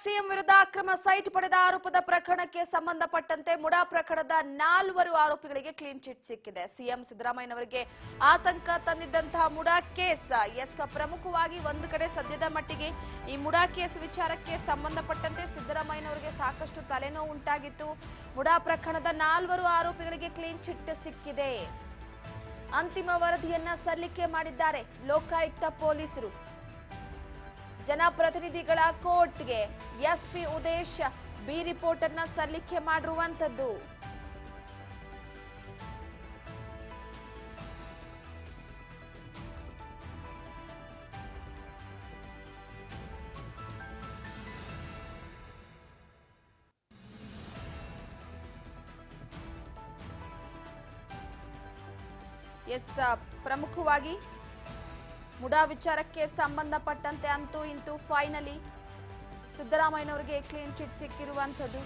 CM ವಿರುದ್ಧ ಅಕ್ರಮ site ಪಡೆದ ಆರೋಪದ ಪ್ರಕರಣಕ್ಕೆ ಸಂಬಂಧಪಟ್ಟಂತೆ ಮುಡಾ ಪ್ರಕರಣದ 4 ಆರೋಪಿಗಳಿಗೆ ಕ್ಲೀನ್ ಚಿಟ್ ಸಿಕ್ಕಿದೆ. ಸಿಎಂ ಸಿದ್ದರಾಮಯ್ಯನವರಿಗೆ ಆತಂಕ ತಂದಿದ್ದಂತಹ ಮುಡಾ ಕೇಸ್ ಪ್ರಮುಖವಾಗಿ ಒಂದು ಕಡೆ ಸದ್ಯದ ಮಟ್ಟಿಗೆ ಈ ಮುಡಾ ಕೇಸ್ ವಿಚಾರಕ್ಕೆ ಸಂಬಂಧಪಟ್ಟಂತೆ ಸಿದ್ದರಾಮಯ್ಯನವರಿಗೆ ಸಾಕಷ್ಟು ತಲೆನೋವು ಉಂಟಾಗಿತ್ತು. ಮುಡಾ ಪ್ರಕರಣದ 4 ಆರೋಪಿಗಳಿಗೆ ಕ್ಲೀನ್ ಚಿಟ್ ಸಿಕ್ಕಿದೆ. ಅಂತಿಮ ವರದಿಯನ್ನ ಸಲ್ಲಿಕೆ ಮಾಡಿದ್ದಾರೆ ಲೋಕಾಯುಕ್ತ ಪೊಲೀಸರು. ಜನಪ್ರತಿನಿಧಿಗಳ ಕೋರ್ಟ್ಗೆ ಎಸ್ಪಿ ಉದೇಶ್ ಬಿ ರಿಪೋರ್ಟ್ ಅನ್ನ ಸಲ್ಲಿಕೆ ಮಾಡಿರುವಂತದ್ದು. ಪ್ರಮುಖವಾಗಿ ಮುಡಾ ವಿಚಾರಕ್ಕೆ ಸಂಬಂಧಪಟ್ಟಂತೆ ಅಂತೂ ಇಂತೂ ಫೈನಲಿ ಸಿದ್ದರಾಮಯ್ಯನವರಿಗೆ ಕ್ಲೀನ್ ಚಿಟ್ ಸಿಕ್ಕಿರುವಂತದ್ದು.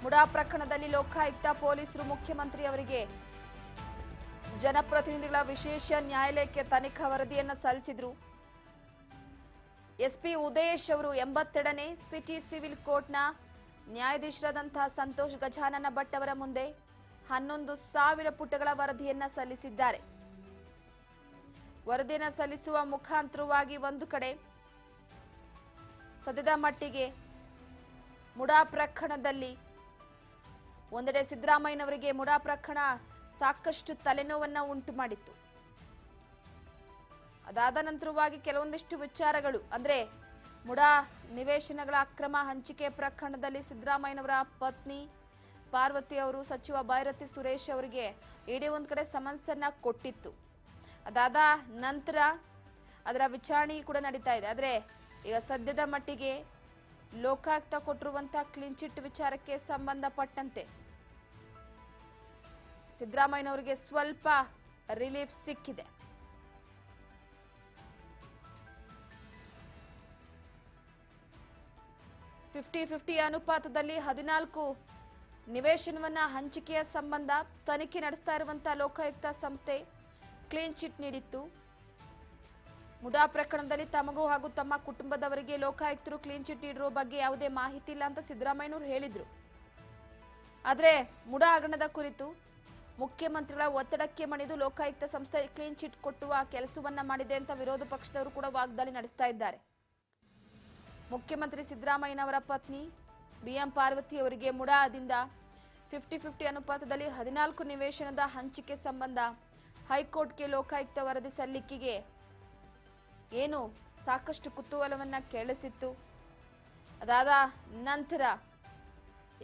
ಮುಡಾ ಪ್ರಕರಣದಲ್ಲಿ ಲೋಕಾಯುಕ್ತ ಪೊಲೀಸರು ಮುಖ್ಯಮಂತ್ರಿ ಅವರಿಗೆ ಜನಪ್ರತಿನಿಧಿಗಳ ವಿಶೇಷ ನ್ಯಾಯಾಲಯಕ್ಕೆ ತನಿಖಾ ವರದಿಯನ್ನು ಸಲ್ಲಿಸಿದ್ರು. ಎಸ್ಪಿ ಉದೇಶ್ ಅವರು 82ನೇ ಸಿಟಿ ಸಿವಿಲ್ ಕೋರ್ಟ್ನ ನ್ಯಾಯಾಧೀಶರಾದಂತಹ ಸಂತೋಷ್ ಗಜಾನನ ಭಟ್ ಅವರ ಮುಂದೆ 11,000 ಪುಟಗಳ ವರದಿಯನ್ನ ಸಲ್ಲಿಸಿದ್ದಾರೆ. ವರದಿಯನ್ನು ಸಲ್ಲಿಸುವ ಮುಖಾಂತರವಾಗಿ ಒಂದು ಕಡೆ ಸದ್ಯದ ಮಟ್ಟಿಗೆ ಮುಡಾ ಪ್ರಕರಣದಲ್ಲಿ ಒಂದೆಡೆ ಸಿದ್ದರಾಮಯ್ಯನವರಿಗೆ ಮುಡಾ ಪ್ರಕರಣ ಸಾಕಷ್ಟು ತಲೆನೋವನ್ನ ಉಂಟು ಮಾಡಿತ್ತು. ಅದಾದ ನಂತರವಾಗಿ ಕೆಲವೊಂದಿಷ್ಟು ವಿಚಾರಗಳು ಅಂದ್ರೆ ಮುಡಾ ನಿವೇಶನಗಳ ಅಕ್ರಮ ಹಂಚಿಕೆ ಪ್ರಕರಣದಲ್ಲಿ ಸಿದ್ದರಾಮಯ್ಯನವರ ಪತ್ನಿ ಪಾರ್ವತಿ ಅವರು ಸಚಿವ ಬೈರತಿ ಸುರೇಶ್ ಅವರಿಗೆ ಇಡೀ ಒಂದು ಕಡೆ ಸಮನ್ಸ್ ಅನ್ನ ಕೊಟ್ಟಿತ್ತು. ಅದಾದ ನಂತರ ಅದರ ವಿಚಾರಣೆ ಕೂಡ ನಡೀತಾ ಇದೆ. ಆದರೆ ಈಗ ಸದ್ಯದ ಮಟ್ಟಿಗೆ ಲೋಕಾಯುಕ್ತ ಕೊಟ್ಟಿರುವಂತಹ ಕ್ಲೀನ್ ಚಿಟ್ ವಿಚಾರಕ್ಕೆ ಸಂಬಂಧಪಟ್ಟಂತೆ ಸಿದ್ದರಾಮಯ್ಯನವರಿಗೆ ಸ್ವಲ್ಪ ರಿಲೀಫ್ ಸಿಕ್ಕಿದೆ. ಫಿಫ್ಟಿ ಅನುಪಾತದಲ್ಲಿ 14 ನಿವೇಶನವನ್ನ ಹಂಚಿಕೆಯ ಸಂಬಂಧ ತನಿಖೆ ನಡೆಸ್ತಾ ಇರುವಂತಹ ಲೋಕಾಯುಕ್ತ ಸಂಸ್ಥೆ ಕ್ಲೀನ್ ಚಿಟ್ ನೀಡಿತ್ತು. ಮುಡಾ ಪ್ರಕರಣದಲ್ಲಿ ತಮಗೂ ಹಾಗೂ ತಮ್ಮ ಕುಟುಂಬದವರಿಗೆ ಲೋಕಾಯುಕ್ತರು ಕ್ಲೀನ್ ಚಿಟ್ ನೀಡಿರುವ ಬಗ್ಗೆ ಯಾವುದೇ ಮಾಹಿತಿ ಇಲ್ಲ ಅಂತ ಸಿದ್ದರಾಮಯ್ಯನವರು ಹೇಳಿದ್ರು. ಆದರೆ ಮುಡಾ ಹಗರಣದ ಕುರಿತು ಮುಖ್ಯಮಂತ್ರಿಗಳ ಒತ್ತಡಕ್ಕೆ ಮಣಿದು ಲೋಕಾಯುಕ್ತ ಸಂಸ್ಥೆ ಕ್ಲೀನ್ ಚಿಟ್ ಕೊಟ್ಟುವ ಕೆಲಸವನ್ನ ಮಾಡಿದೆ ಅಂತ ವಿರೋಧ ಪಕ್ಷದವರು ಕೂಡ ವಾಗ್ದಾಳಿ ನಡೆಸ್ತಾ ಇದ್ದಾರೆ. ಮುಖ್ಯಮಂತ್ರಿ ಸಿದ್ದರಾಮಯ್ಯನವರ ಪತ್ನಿ ಬಿಎಂ ಪಾರ್ವತಿ ಅವರಿಗೆ ಮುಡಾದಿಂದ 50-50 ಅನುಪಾತದಲ್ಲಿ 14 ನಿವೇಶನದ ಹಂಚಿಕೆ ಸಂಬಂಧ ಹೈಕೋರ್ಟ್ಗೆ ಲೋಕಾಯುಕ್ತ ವರದಿ ಸಲ್ಲಿಕೆಗೆ ಏನು ಸಾಕಷ್ಟು ಕುತೂಹಲವನ್ನ ಕೆಳಿಸಿತ್ತು. ಅದಾದ ನಂತರ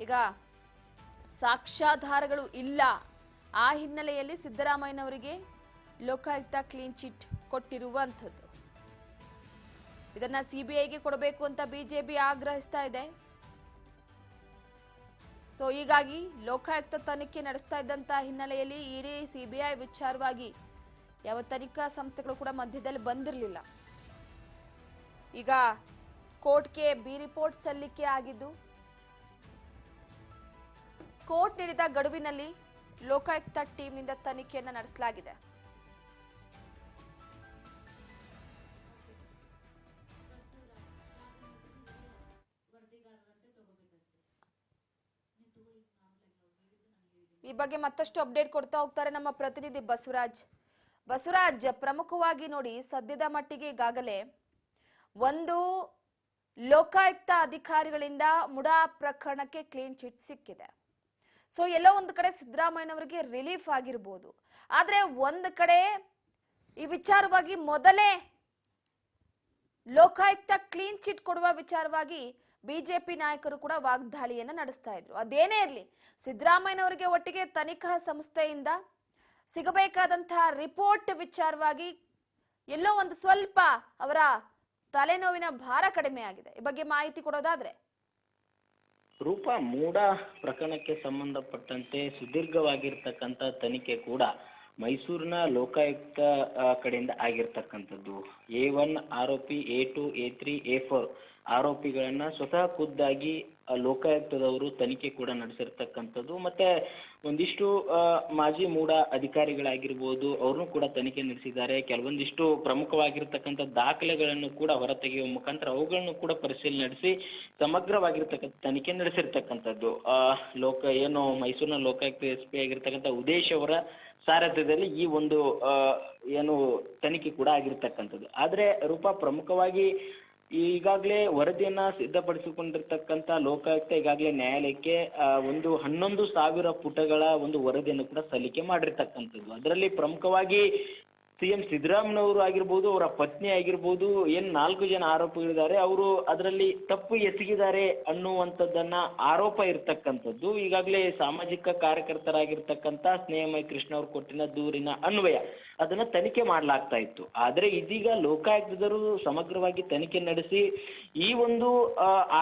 ಈಗ ಸಾಕ್ಷ್ಯಾಧಾರಗಳು ಇಲ್ಲ. ಆ ಹಿನ್ನೆಲೆಯಲ್ಲಿ ಸಿದ್ದರಾಮಯ್ಯನವರಿಗೆ ಲೋಕಾಯುಕ್ತ ಕ್ಲೀನ್ ಚಿಟ್ ಕೊಟ್ಟಿರುವಂಥದ್ದು. ಇದನ್ನ ಸಿಬಿಐಗೆ ಕೊಡಬೇಕು ಅಂತ ಬಿಜೆಪಿ ಆಗ್ರಹಿಸ್ತಾ ಇದೆ. ಸೊ ಹೀಗಾಗಿ ಲೋಕಾಯುಕ್ತ ತನಿಖೆ ನಡೆಸ್ತಾ ಇದ್ದಂತಹ ಹಿನ್ನೆಲೆಯಲ್ಲಿ ಇಡೀ ಸಿಬಿಐ ವಿಚಾರವಾಗಿ ಯಾವ ತನಿಖಾ ಸಂಸ್ಥೆಗಳು ಕೂಡ ಮಧ್ಯದಲ್ಲಿ ಬಂದಿರಲಿಲ್ಲ. ಈಗ ಕೋರ್ಟ್ಗೆ ಬಿ ರಿಪೋರ್ಟ್ ಸಲ್ಲಿಕೆ ಆಗಿದ್ದು ಕೋರ್ಟ್ ನೀಡಿದ ಗಡುವಿನಲ್ಲಿ ಲೋಕಾಯುಕ್ತ ಟೀಮ್ನಿಂದ ತನಿಖೆಯನ್ನು ನಡೆಸಲಾಗಿದೆ. ಈ ಬಗ್ಗೆ ಮತ್ತಷ್ಟು ಅಪ್ಡೇಟ್ ಕೊಡ್ತಾ ಹೋಗ್ತಾರೆ ನಮ್ಮ ಪ್ರತಿನಿಧಿ ಬಸವರಾಜ್. ಪ್ರಮುಖವಾಗಿ ನೋಡಿ ಸದ್ಯದ ಮಟ್ಟಿಗೆ ಈಗಾಗಲೇ ಒಂದು ಲೋಕಾಯುಕ್ತ ಅಧಿಕಾರಿಗಳಿಂದ ಮುಡಾ ಪ್ರಕರಣಕ್ಕೆ ಕ್ಲೀನ್ ಚಿಟ್ ಸಿಕ್ಕಿದೆ. ಸೊ ಎಲ್ಲೋ ಒಂದು ಕಡೆ ಸಿದ್ದರಾಮಯ್ಯನವರಿಗೆ ರಿಲೀಫ್ ಆಗಿರ್ಬೋದು. ಆದ್ರೆ ಒಂದು ಕಡೆ ಈ ವಿಚಾರವಾಗಿ ಮೊದಲೇ ಲೋಕಾಯುಕ್ತ ಕ್ಲೀನ್ ಚಿಟ್ ಕೊಡುವ ವಿಚಾರವಾಗಿ ಬಿಜೆಪಿ ನಾಯಕರು ಕೂಡ ವಾಗ್ದಾಳಿಯನ್ನ ನಡೆಸ್ತಾ ಇದ್ರು. ಅದೇನೇ ಇರಲಿ, ಸಿದ್ದರಾಮಯ್ಯನವರಿಗೆ ಒಟ್ಟಿಗೆ ತನಿಖಾ ಸಂಸ್ಥೆಯಿಂದ ಸಿಗಬೇಕಾದಂತಹ ರಿಪೋರ್ಟ್ ವಿಚಾರವಾಗಿ ಎಲ್ಲೋ ಒಂದು ಸ್ವಲ್ಪ ಅವರ ತಲೆನೋವಿನ ಭಾರ ಕಡಿಮೆ ಆಗಿದೆ. ಈ ಬಗ್ಗೆ ಮಾಹಿತಿ ಕೊಡೋದಾದ್ರೆ ರೂಪಾ, ಮೂಡಾ ಪ್ರಕರಣಕ್ಕೆ ಸಂಬಂಧಪಟ್ಟಂತೆ ಸುದೀರ್ಘವಾಗಿರ್ತಕ್ಕಂಥ ತನಿಖೆ ಕೂಡ ಮೈಸೂರಿನ ಲೋಕಾಯುಕ್ತ ಕಡೆಯಿಂದ ಆಗಿರ್ತಕ್ಕಂಥದ್ದು. A1 ಆರೋಪಿ, A2, A3, A4 ಆರೋಪಿಗಳನ್ನ ಸ್ವತಃ ಖುದ್ದಾಗಿ ಲೋಕಾಯುಕ್ತದವರು ತನಿಖೆ ಕೂಡ ನಡೆಸಿರ್ತಕ್ಕಂಥದ್ದು. ಮತ್ತೆ ಒಂದಿಷ್ಟು ಮಾಜಿ ಮೂಡ ಅಧಿಕಾರಿಗಳಾಗಿರ್ಬೋದು, ಅವ್ರನ್ನೂ ಕೂಡ ತನಿಖೆ ನಡೆಸಿದ್ದಾರೆ. ಕೆಲವೊಂದಿಷ್ಟು ಪ್ರಮುಖವಾಗಿರ್ತಕ್ಕಂಥ ದಾಖಲೆಗಳನ್ನು ಕೂಡ ಹೊರತೆಗೆಯುವ ಮುಖಾಂತರ ಅವುಗಳನ್ನು ಕೂಡ ಪರಿಶೀಲನೆ ನಡೆಸಿ ಸಮಗ್ರವಾಗಿರ್ತಕ್ಕಂಥ ತನಿಖೆ ನಡೆಸಿರ್ತಕ್ಕಂಥದ್ದು. ಏನು ಮೈಸೂರಿನ ಲೋಕಾಯುಕ್ತ SP ಆಗಿರ್ತಕ್ಕಂಥ ಉದೇಶ್ ಅವರ ಸಾರಥ್ಯದಲ್ಲಿ ಈ ಒಂದು ಏನು ತನಿಖೆ ಕೂಡ ಆಗಿರ್ತಕ್ಕಂಥದ್ದು. ಆದ್ರೆ ರೂಪಾ, ಪ್ರಮುಖವಾಗಿ ಈಗಾಗಲೇ ವರದಿಯನ್ನ ಸಿದ್ಧಪಡಿಸಿಕೊಂಡಿರ್ತಕ್ಕಂಥ ಲೋಕಾಯುಕ್ತ ಈಗಾಗಲೇ ನ್ಯಾಯಾಲಯಕ್ಕೆ ಒಂದು 11,000 ಪುಟಗಳ ಒಂದು ವರದಿಯನ್ನು ಕೂಡ ಸಲ್ಲಿಕೆ ಮಾಡಿರ್ತಕ್ಕಂಥದ್ದು. ಅದರಲ್ಲಿ ಪ್ರಮುಖವಾಗಿ CM ಸಿದ್ದರಾಮಯ್ಯನವರು ಆಗಿರ್ಬೋದು, ಅವರ ಪತ್ನಿ ಆಗಿರ್ಬೋದು, ಏನು 4 ಜನ ಆರೋಪಿಗಳಿದ್ದಾರೆ, ಅವರು ಅದರಲ್ಲಿ ತಪ್ಪು ಎಸಗಿದ್ದಾರೆ ಅನ್ನುವಂಥದ್ದನ್ನ ಆರೋಪ ಇರ್ತಕ್ಕಂಥದ್ದು. ಈಗಾಗಲೇ ಸಾಮಾಜಿಕ ಕಾರ್ಯಕರ್ತರಾಗಿರ್ತಕ್ಕಂಥ ಸ್ನೇಹಮಯಿ ಕೃಷ್ಣ ಅವರು ಕೊಟ್ಟಿನ ದೂರಿನ ಅನ್ವಯ ಅದನ್ನ ತನಿಖೆ ಮಾಡಲಾಗ್ತಾ ಇತ್ತು. ಆದ್ರೆ ಇದೀಗ ಲೋಕಾಯುಕ್ತದರು ಸಮಗ್ರವಾಗಿ ತನಿಖೆ ನಡೆಸಿ ಈ ಒಂದು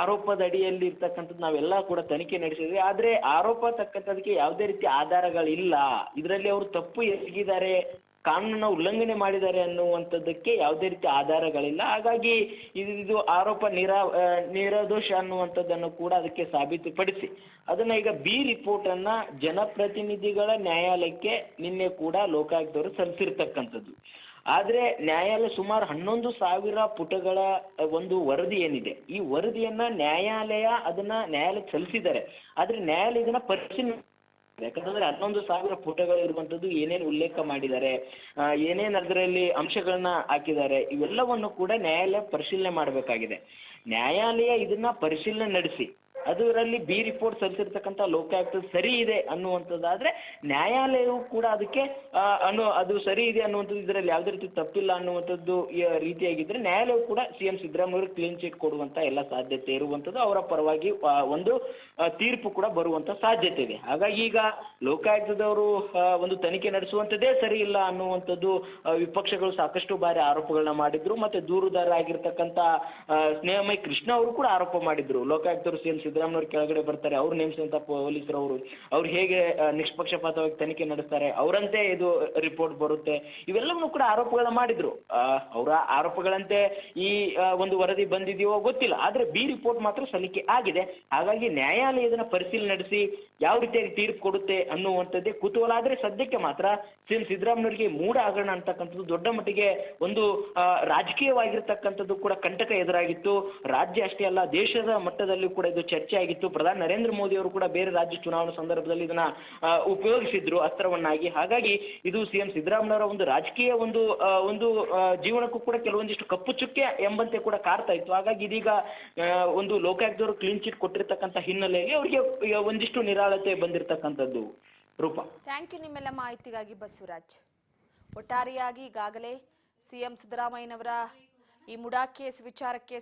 ಆರೋಪದ ಅಡಿಯಲ್ಲಿ ಇರ್ತಕ್ಕಂಥದ್ದು ನಾವೆಲ್ಲ ಕೂಡ ತನಿಖೆ ನಡೆಸಿದ್ವಿ. ಆದ್ರೆ ಆರೋಪ ತಕ್ಕಂಥದಕ್ಕೆ ಯಾವುದೇ ರೀತಿ ಆಧಾರಗಳಿಲ್ಲ, ಇದರಲ್ಲಿ ಅವರು ತಪ್ಪು ಎಸಗಿದ್ದಾರೆ, ಕಾನೂನನ್ನ ಉಲ್ಲಂಘನೆ ಮಾಡಿದ್ದಾರೆ ಅನ್ನುವಂಥದ್ದಕ್ಕೆ ಯಾವುದೇ ರೀತಿ ಆಧಾರಗಳಿಲ್ಲ. ಹಾಗಾಗಿ ಇದು ಆರೋಪ ನಿರಾದೋಷ ಅನ್ನುವಂಥದ್ದನ್ನು ಕೂಡ ಅದಕ್ಕೆ ಸಾಬೀತುಪಡಿಸಿ ಅದನ್ನ ಈಗ ಬಿ ರಿಪೋರ್ಟ್ ಅನ್ನ ಜನಪ್ರತಿನಿಧಿಗಳ ನ್ಯಾಯಾಲಯಕ್ಕೆ ನಿನ್ನೆ ಕೂಡ ಲೋಕಾಯುಕ್ತವರು ಸಲ್ಲಿಸಿರ್ತಕ್ಕಂಥದ್ದು. ಆದ್ರೆ ನ್ಯಾಯಾಲಯ ಸುಮಾರು 11,000 ಪುಟಗಳ ಒಂದು ವರದಿ ಏನಿದೆ, ಈ ವರದಿಯನ್ನ ನ್ಯಾಯಾಲಯಕ್ಕೆ ಸಲ್ಲಿಸಿದ್ದಾರೆ. ಆದ್ರೆ ನ್ಯಾಯಾಲಯ ಇದನ್ನ ಪರಿಶೀಲನೆ, ಯಾಕಂತಂದ್ರೆ 11,000 ಪುಟಗಳು ಇರುವಂತದ್ದು, ಏನೇನು ಉಲ್ಲೇಖ ಮಾಡಿದ್ದಾರೆ, ಏನೇನು ಅದರಲ್ಲಿ ಅಂಶಗಳನ್ನ ಹಾಕಿದ್ದಾರೆ, ಇವೆಲ್ಲವನ್ನು ಕೂಡ ನ್ಯಾಯಾಲಯ ಪರಿಶೀಲನೆ ಮಾಡಬೇಕಾಗಿದೆ. ನ್ಯಾಯಾಲಯ ಇದನ್ನ ಪರಿಶೀಲನೆ ನಡೆಸಿ ಅದರಲ್ಲಿ ಬಿ ರಿಪೋರ್ಟ್ ಸಲ್ಲಿಸಿರ್ತಕ್ಕಂಥ ಲೋಕಾಯುಕ್ತ ಸರಿ ಇದೆ ಅನ್ನುವಂಥದ್ದಾದ್ರೆ ನ್ಯಾಯಾಲಯವು ಕೂಡ ಅದಕ್ಕೆ ಅದು ಸರಿ ಇದೆ ಅನ್ನುವಂಥದ್ದು, ಇದರಲ್ಲಿ ಯಾವುದೇ ರೀತಿ ತಪ್ಪಿಲ್ಲ ಅನ್ನುವಂಥದ್ದು ರೀತಿಯಾಗಿದ್ರೆ ನ್ಯಾಯಾಲಯವು ಕೂಡ CM ಸಿದ್ದರಾಮಯ್ಯ ಕ್ಲೀನ್ ಚಿಟ್ ಕೊಡುವಂತ ಎಲ್ಲ ಸಾಧ್ಯತೆ ಇರುವಂಥದ್ದು, ಅವರ ಪರವಾಗಿ ಒಂದು ತೀರ್ಪು ಕೂಡ ಬರುವಂತ ಸಾಧ್ಯತೆ ಇದೆ. ಹಾಗಾಗಿ ಈಗ ಲೋಕಾಯುಕ್ತದವರು ಒಂದು ತನಿಖೆ ನಡೆಸುವಂಥದ್ದೇ ಸರಿ ಇಲ್ಲ ಅನ್ನುವಂಥದ್ದು ವಿಪಕ್ಷಗಳು ಸಾಕಷ್ಟು ಬಾರಿ ಆರೋಪಗಳನ್ನ ಮಾಡಿದ್ರು. ಮತ್ತೆ ದೂರುದಾರ ಆಗಿರ್ತಕ್ಕಂಥ ಸ್ನೇಹಮಯಿ ಕೃಷ್ಣ ಅವರು ಕೂಡ ಆರೋಪ ಮಾಡಿದ್ರು, ಲೋಕಾಯುಕ್ತರು CM ಸಿದ್ದರಾಮಯ್ಯ ಕೆಳಗಡೆ ಬರ್ತಾರೆ, ಅವ್ರು ನೇಮಿಸಿದಂತ ಪೊಲೀಸರವರು ಅವ್ರು ಹೇಗೆ ನಿಷ್ಪಕ್ಷಪಾತವಾಗಿ ತನಿಖೆ ನಡೆಸ್ತಾರೆ, ಅವರಂತೆ ಇದು ರಿಪೋರ್ಟ್ ಬರುತ್ತೆ, ಇವೆಲ್ಲವನ್ನೂ ಕೂಡ ಆರೋಪಗಳನ್ನ ಮಾಡಿದ್ರು. ಅವರ ಆರೋಪಗಳಂತೆ ಈ ಒಂದು ವರದಿ ಬಂದಿದೆಯೋ ಗೊತ್ತಿಲ್ಲ, ಆದ್ರೆ ಬಿ ರಿಪೋರ್ಟ್ ಮಾತ್ರ ಸಲ್ಲಿಕೆ ಆಗಿದೆ. ಹಾಗಾಗಿ ನ್ಯಾಯಾಲಯ ಇದನ್ನ ಪರಿಶೀಲನೆ ನಡೆಸಿ ಯಾವ ರೀತಿಯಾಗಿ ತೀರ್ಪು ಕೊಡುತ್ತೆ ಅನ್ನುವಂಥದ್ದೇ ಕುತೂಹಲ. ಆದ್ರೆ ಸದ್ಯಕ್ಕೆ ಮಾತ್ರ CM ಸಿದ್ದರಾಮಯ್ಯರಿಗೆ ಮೂಡ ಹಗರಣ ಅಂತಕ್ಕಂಥದ್ದು ದೊಡ್ಡ ಮಟ್ಟಿಗೆ ಒಂದು ರಾಜಕೀಯವಾಗಿರ್ತಕ್ಕಂಥದ್ದು ಕೂಡ ಕಂಟಕ ಎದುರಾಗಿತ್ತು. ರಾಜ್ಯ ಅಷ್ಟೇ ಅಲ್ಲ, ದೇಶದ ಮಟ್ಟದಲ್ಲಿ ಕೂಡ ಇದು ಚರ್ಚೆ ಆಗಿತ್ತು. ಪ್ರಧಾನಿ ನರೇಂದ್ರ ಮೋದಿ ಅವರು ಕೂಡ ಬೇರೆ ರಾಜ್ಯ ಚುನಾವಣಾ ಸಂದರ್ಭದಲ್ಲಿ ಇದನ್ನ ಉಪಯೋಗಿಸಿದ್ರು ಅಸ್ತ್ರವನ್ನಾಗಿ. ಹಾಗಾಗಿ ಇದು CM ಸಿದ್ದರಾಮಯ್ಯವರ ಒಂದು ರಾಜಕೀಯ ಒಂದು ಜೀವನಕ್ಕೂ ಕೂಡ ಕೆಲವೊಂದಿಷ್ಟು ಕಪ್ಪು ಚುಕ್ಕೆ ಎಂಬಂತೆ ಕೂಡ ಕಾಡ್ತಾ ಇತ್ತು. ಹಾಗಾಗಿ ಇದೀಗ ಒಂದು ಲೋಕಾಯುಕ್ತವರು ಕ್ಲೀನ್ ಚಿಟ್ ಕೊಟ್ಟಿರ್ತಕ್ಕಂಥ ಹಿನ್ನೆಲೆಯಲ್ಲಿ ಅವರಿಗೆ ಒಂದಿಷ್ಟು ನಿರಾಳತೆ ಬಂದಿರತಕ್ಕಂಥದ್ದು. ರೂಪಾ, ಥ್ಯಾಂಕ್ ಯು ನಿಮ್ಮೆಲ್ಲ ಮಾಹಿತಿಗಾಗಿ ಬಸವರಾಜ್. ಒಟ್ಟಾರೆಯಾಗಿ ಈಗಾಗಲೇ CM ಸಿದ್ದರಾಮಯ್ಯನವರ ಈ ಮುಡಾ ಕೇಸ್ ವಿಚಾರಕ್ಕೆ